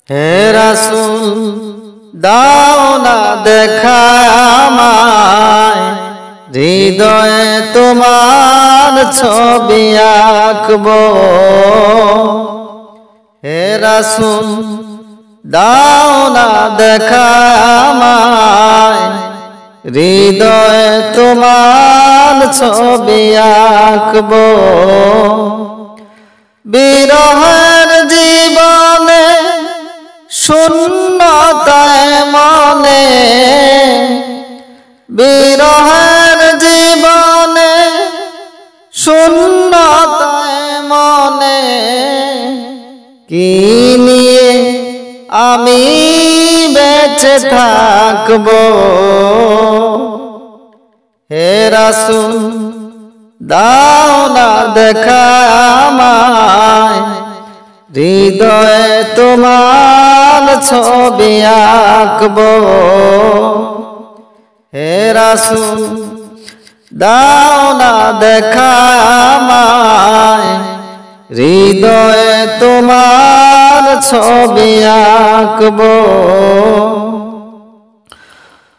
হে রাসূল দাও না দেখা আমায়, হৃদয়ে তোমার ছবি আঁকবো। হে রাসূল দাও না দেখা আমায়, হৃদয়ে তোমার ছবি আঁকবো। বিরহের জীবনে শূন্যতায় মনে, বিরহের জীবনে শূন্যতায় মনে, কি নিয়ে আমি বেঁচে থাকবো। হে রাসূল দাও না দেখা আমায়, হৃদয়ে তোমার ছবি আঁকবো। হে রাসূল দাও না দেখা আমায়, হৃদয়ে তোমার ছবি আঁকবো।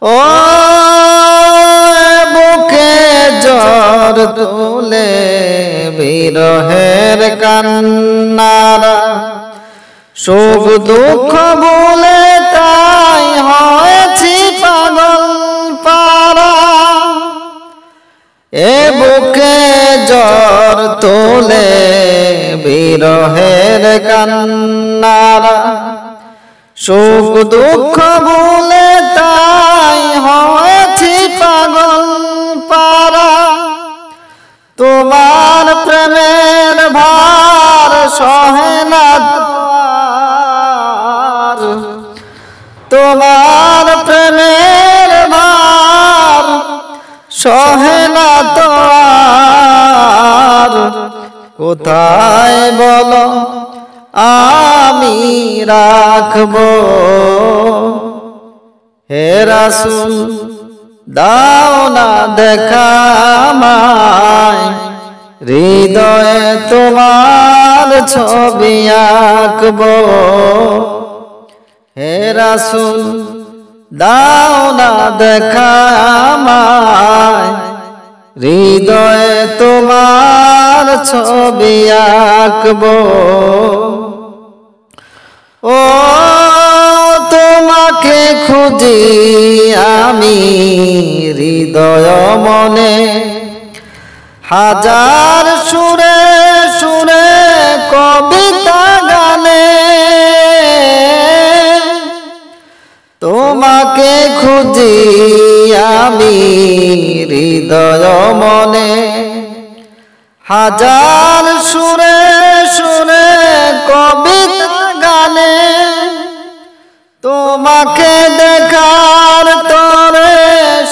ও বুকে জ্বর তুলে বিরহের কান্নারা, সুখ দুঃখ ভুলে তাই হয়েছি পাগল পারা। এ বুকে জ্বর তোলে বিরহের কান্নারা, সুখ দুঃখ ভুলে তাই হয়েছি পাগল পারা। তোমার প্রেমের ভার সহে না আর, তোমার প্রেমের ভার সহে না তো আর। কোথায় বলো আমি রাখবো। হে রাসূল দাও না দেখা আমায়, হৃদয়ে তোমার ছবি আঁকবো। হে রাসূল দাও না দেখা আমায়, হৃদয়ে তোমার ছবি আঁকবো। ও তোমাকে খুঁজি আমি হৃদয় মনে, হাজার সুরে সুরে কবিতা গানে। তোমাকে খুঁজি আমি হৃদয় মনে, হাজার সুরে সুরে কবিতা গানে। তোমাকে দেখার তরে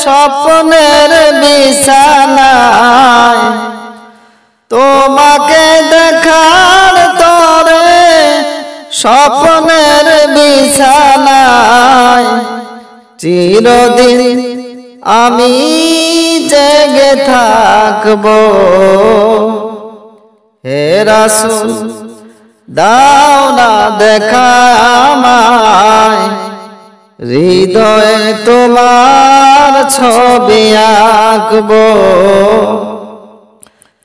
স্বপ্নের বিছানায়, তোমাকে দেখার তরে স্বপ্নের বিছানায়, চিরদিন আমি জেগে থাকবো। হে রাসূল দাও না দেখা আমায়, হৃদয়ে তোমার ছবি আঁকবো।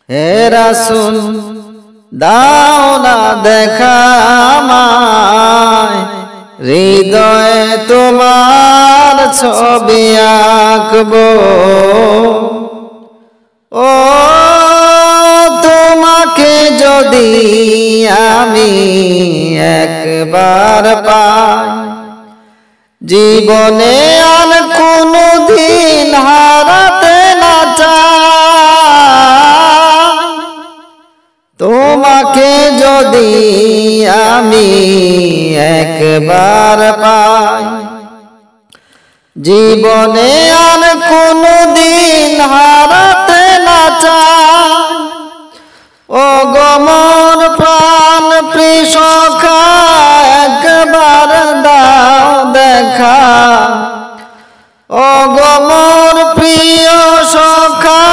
হে রাসূল দাও না দেখা আমায়, হৃদয়ে তোমার ছবি আঁকবো। ও তোমাকে যদি আমি একবার পাই, জীবনে আর কোনো দিন হারাতে না চাই। তোমাকে যদি আমি একবার পাই, জীবনে আর কোনো দিন হারাতে না চাই। ও গমন প্রাণ প্রিয়সখা একবার দাও দেখা, ও গমন প্রিয় সখা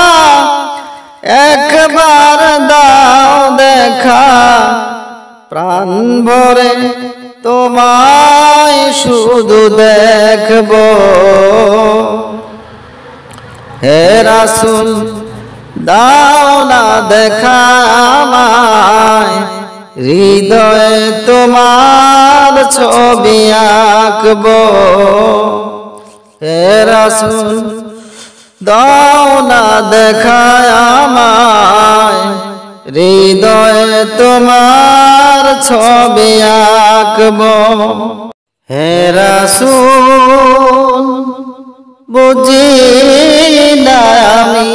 একবার দাও দেখা। প্রাণ ভরে তোমার শুধু দেখব হে রাসূল দাও না দেখা আমায় হৃদয়ে তোমার ছবি আঁকব হে রাসূল দাও না দেখা আমায় হৃদয়ে তোমার ছবি আঁকব হে রাসূল বুঝি না আমি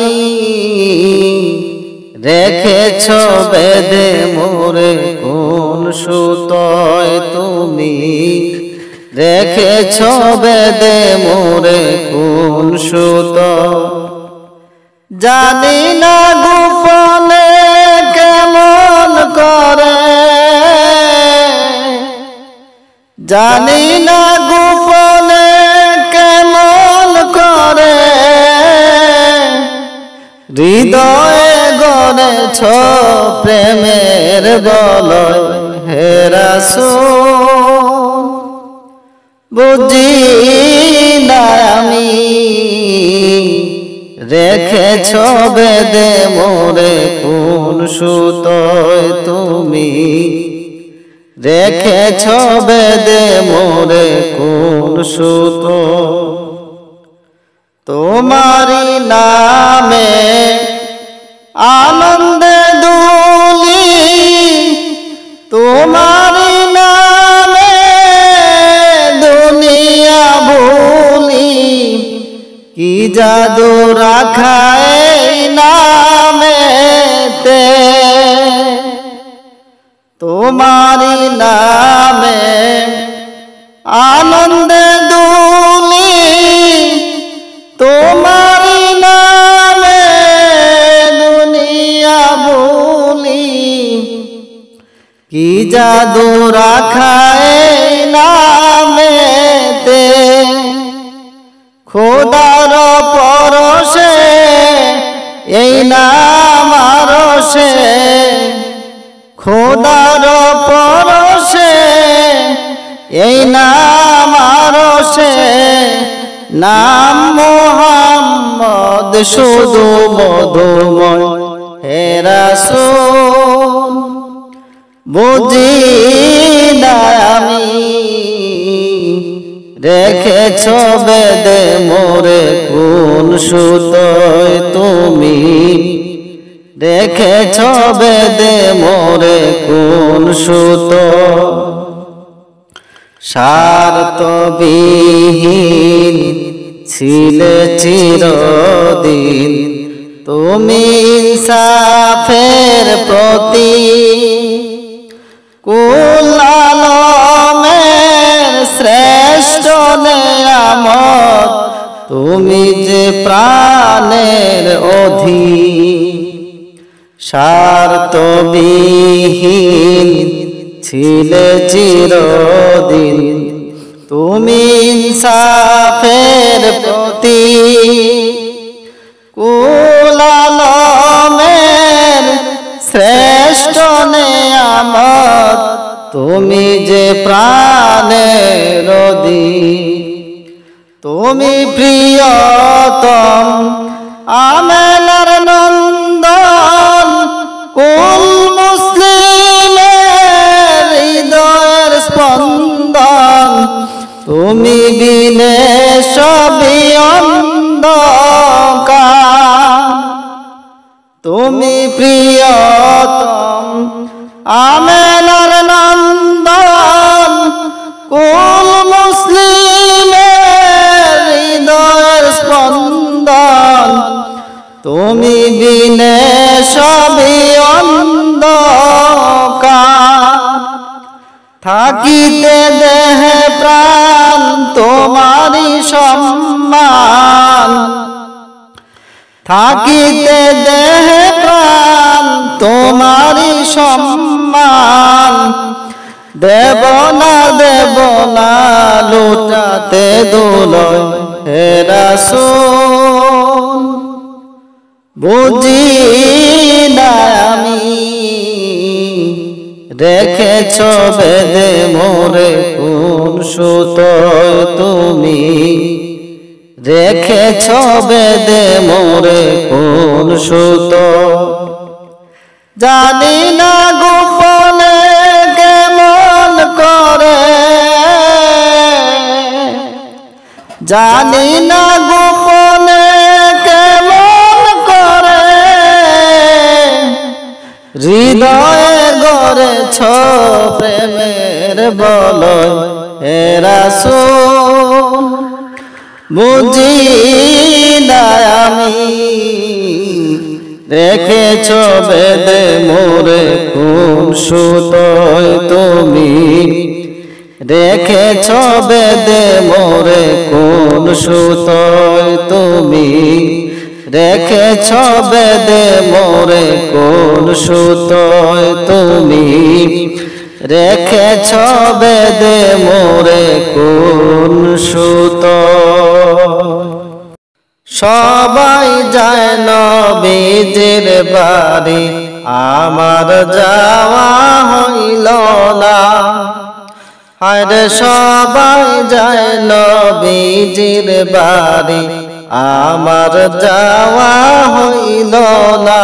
রেখেছ বেঁধে মোরে কোন সুতোয় তুমি রেখেছ বেঁধে মোরে কোন সুতো জানি না গোপনে কেমন করে জানি না গোপনে কেমন করে হৃদয়ে গড়েছ প্রেমের বলয় হে রাসূল বুঝি না আমি রেখেছ বেঁধে মোরে কোন সুতোয় তুমি রেখেছ বেঁধে মোরে কোন সুতো তোমারি নামে আনন্দে দুলি তোমারি নামে দুনিয়া ভুলি কি জাদু রাখা এই নামেতে তোমারি নামে আনন্দে দুলি তোমারি নামে দুনিয়া ভুলি কি জাদু রাখা এই নামেতে খোদার পরশে এই নাম আরশে খোদার পরশে এই নাম আরশে নাম মুহাম্মদ শুধু মধুময় হে রাসূল বুঝি না আমি রেখেছ বেঁধে মোরে কোন সুতোয় তুমি রেখেছ বেঁধে মোরে কোন সুতো স্বার্থবিহীন ছিলে চিরদিন তুমি ইনসাফের প্রতি কুল আলমের শ্রেষ্ঠ নেয়ামত তুমি যে প্রাণের অধীন স্বার্থবিহীন ছিলে চিরদিন তুমি ইনসাফের প্রতি কুল আলমের শ্রেষ্ঠ নেয়ামত তুমি যে প্রাণের অধীন তুমি প্রিয়তম আমেনার নন্দন কুল মুসলিমের হৃদয়ের স্পন্দন তুমি বিনে সবই অন্ধকার তুমি প্রিয়তম আমেনার নন্দন কুল মুসলিমের হৃদয়ের স্পন্দন তুমি বিনে সবই অন্ধকার থাকিতে দেহে প্রাণ তোমারি সম্মান থাকিতে দেহে প্রাণ তোমারি সম্মান দেব না লুটাতে দুলয় হে রাসূল বুঝি না আমি রেখেছ বেঁধে মোরে কোন সুতোয় তুমি রেখেছ বেদে মোরে কোন সুতো জানি না গোপনে কেমন করে জানি না গোপনে কেমন করে হৃদয়ে গড়েছ প্রেমের বলয় হে রাসূল বুঝি না আমি রেখেছ বেদে মোরে কোন সুতোয় তুমি রেখেছ বেদে মোরে কোন সুতোয় তুমি রেখেছ বেদে মোরে কোন সুতোয় তুমি রেখেছ বেদে মোরে কোন সুতোয় সবাই যায় নবীজির বাড়ি আমার যাওয়া হইল না আরে সবাই যায় নবীজির বাড়ি আমার যাওয়া হইল না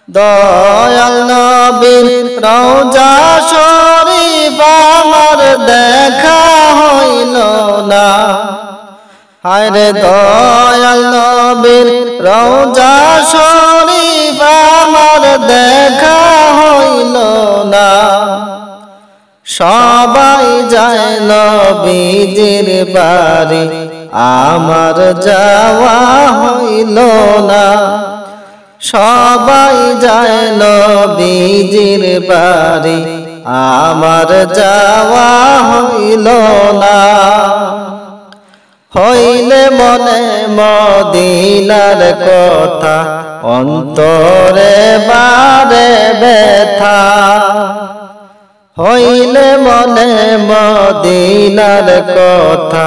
দয়াল নবীর রওজা শরীফ আমার দেখা হইল না হায়রে দয়াল নবীর রওজা শরীফ আমার দেখা হইল না সবাই যায় নবীজির বাড়ি আমার যাওয়া হইল না সবাই যায় নবীজির বাড়ি আমার যাওয়া হইল না হইলে মনে মদিনার কথা অন্তরে বারে ব্যথা হইলে মনে মদিনার কথা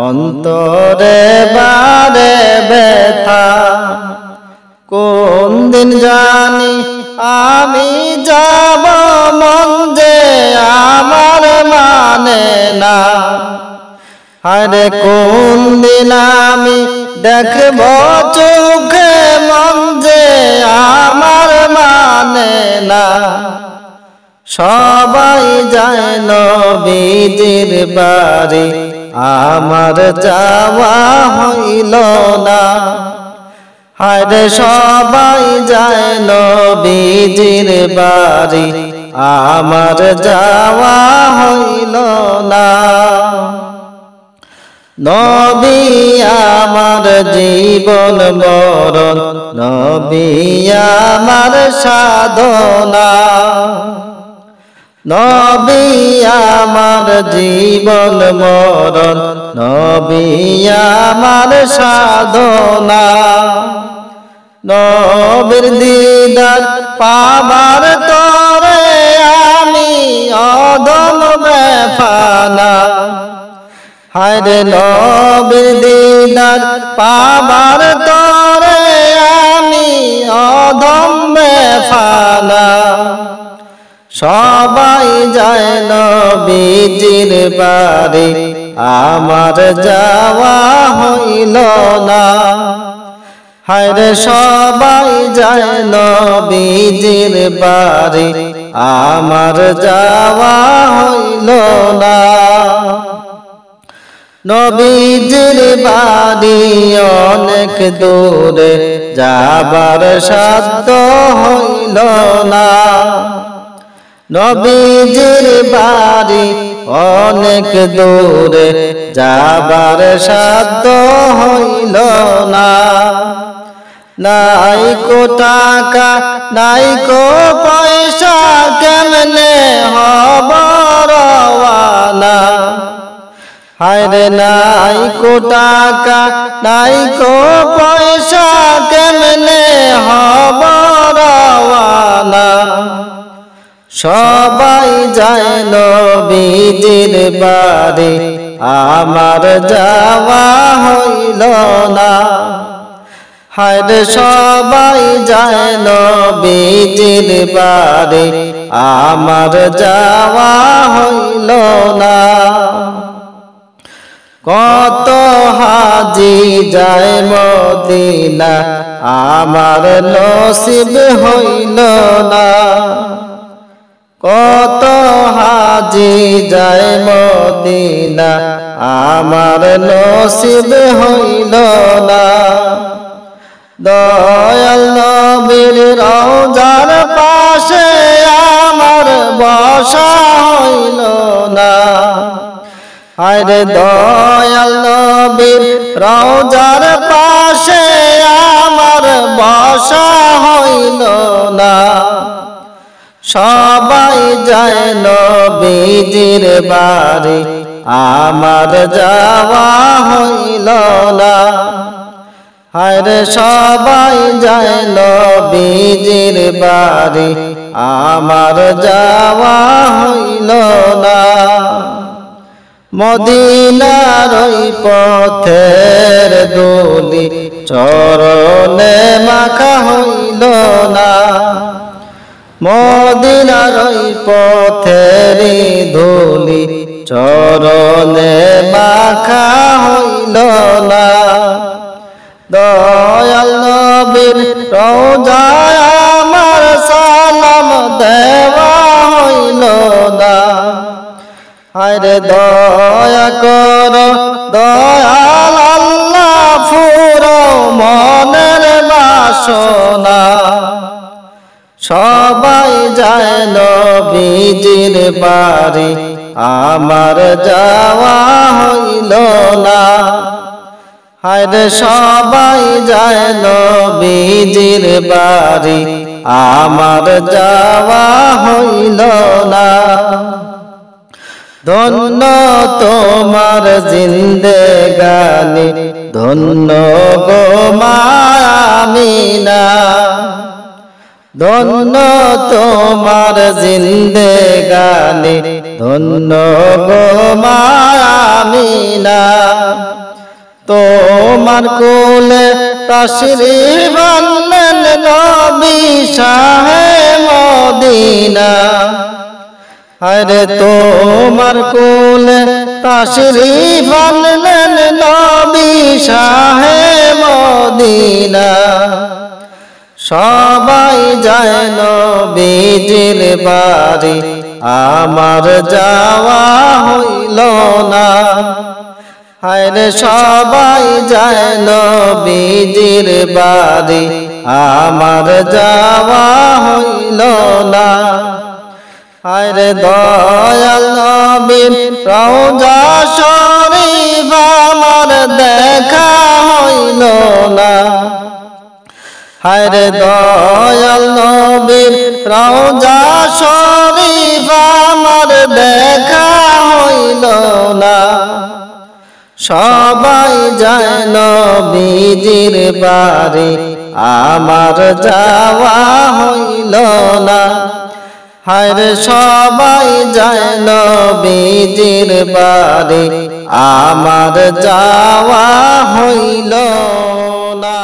অন্তরে বারে ব্যথা কোন দিন জানি আমি যাব মন যে আমার মানে না আরে কোন দিন আমি দেখব চোখে মন যে আমার মানে না সবাই যায় নবীজির বাড়ি আমার যাওয়া হইল না হায়রে সবাই যায় নবীজির বাড়ি আমার যাওয়া হইল না নবী আমার জীবন মরণ নবী আমার সাধনা নবী আমার জীবন মরণ নবী আমার সাধনা নবীর দিদার পাবার তরে আমি অদম বেফানা হায়রে নবীর দিদার পাবার তরে আমি অদম বেফানা সবাই যায় নবীজির বাড়ি আমার যাওয়া হইল না হায়রে সবাই যায় নবীজির বাড়ি আমার যাওয়া হইল না নবীজির বাড়ি অনেক দূরে যাবার সাধ্য হইল না নবীজির বাড়ি অনেক দূরে যাবার সাধ্য হইল না নাইকো টাকা নাইকো পয়সা কেমনে হব রওয়ানা হায়রে নাইকো টাকা নাইকো পয়সা কেমনে হব রওয়ানা সবাই যায় নবীজির বাড়ি আমার যাওয়া হইল না হায়রে সবাই যায় নবীজির বাড়ি আমার যাওয়া হইল না কত হাজি যায় মদিনা আমার নসিব হইল না। কত হাজি যায় মদিনা আমার নসিব হইল না। দয়াল নবীর রওজার পাশে আমার বসা হইল না। আরে দয়াল নবীর রওজার পাশে আমার বসা হইল না। সবাই যায় নবীজির বাড়ি আমার যাওয়া হইল না। আরে সবাই যায় নবীজির বাড়ি আমার যাওয়া হইল না। মদিনার ওই পথের ধুলি চরণে মাখা হইল না। মদিনার ওই পথের ধুলি চরণে মাখা হইল না। দয়াল নবীর রওজায় আমার সালাম দেওয়া হইল না। আরে দয়া কর দয়াল আল্লাহ ফুরো মনের বাসনা। সবাই যায় নবীজির বাড়ি আমার যাওয়া হইল না। আরে সবাই যায় নবীজির বাড়ি আমার যাওয়া হইল না। ধন্য তোমার জিন্দেগানি ধন্য গো মা আমিনা। ধন্য তোমার জিন্দেগানি ধন্য গো মা আমিনা। তোমার কোলে তাশরীফ আনলেন নবী শাহে মদিনা। আরে তোমার কোলে তাশরীফ আনলেন নবী শাহে মদিনা। সবাই যায় নবীজির বাড়ি আমার যাওয়া হইল না। আরে সবাই যায় নবীজির বাড়ি আমার যাওয়া হইল না। আরে দয়াল নবীর রওজা শরীফ আমার দেখা হইল না। আরে দয়াল নবীর রওজা শরীফ আমার দেখা হইল না। সবাই যায় নবীজির বাড়ি আমার যাওয়া হইল না। হায়রে সবাই যায় নবীজির বাড়ি আমার যাওয়া হইল না।